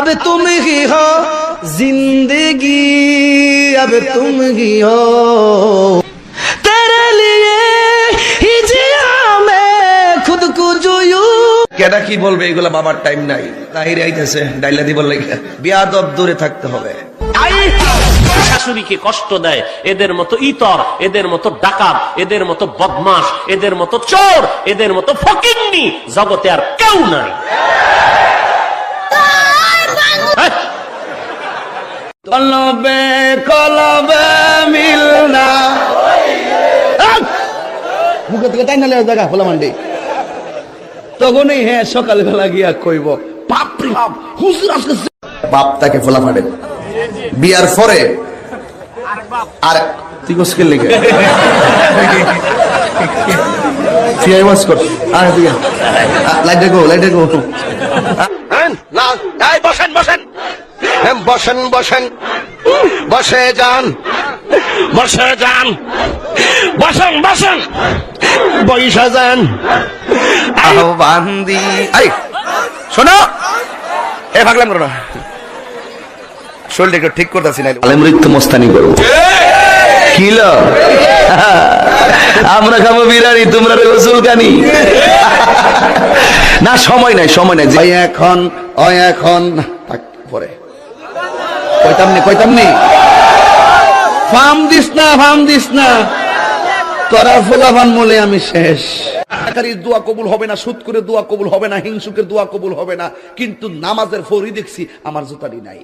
अब तुम ही हो जिंदगी, अब तुम ही हो, तेरे लिए ही जिया मैं खुद को जोयू। কেডা কি বলবে এগুলা বাবার টাইম নাই, তাহিরে আইতেছে ডাইলা দিব লাগে, বিয়াদব দূরে থাকতে হবে। শাশুড়িকে কষ্ট দেয়, এদের মতো ইতর, এদের মতো ডাকাত, এদের মতো বদমাশ, এদের মতো চোর, এদের মতো ফকিন্নি জগতে আর কেউ নাই। কলবে কলবে মিলনা, মুখে থেকে তাই নালে জায়গা খোলা মান্ডি, তখনই হ্যাঁ সকালবেলা গিয়া কইব বাপরে বাপ হুজুর আজকে বাপ তাকে ফোলা ফাটে বিয়ার পরে। আর তুই কোসকে লিখে ফিয়াই ওয়াজ কর, আর দিয়া লাইট গো না, এই বসেন বসেন বসেন বসেন, বসে যান বসে যান, বসেন বসেন বইসা যান। বান্দি আই শোনো, এ ভাগলাম করো না, শরীরটা একটু ঠিক করতেছি না, মৃত্যু মস্তানি করবো। কিলো আমরা খাবো বিরিয়ানি, তোমরা রসুল কানি না, সময় নাই সময় নাই, এখন এখন পরে কইতাম নি ফার্ম দিস না তোরা ফুলাফান বলে আমি শেষ। দোয়া কবুল হবে না, সুদ করে দোয়া কবুল হবে না, হিংসুকের দোয়া কবুল হবে না, কিন্তু নামাজের ফরি দেখছি আমার জুতারি নাই।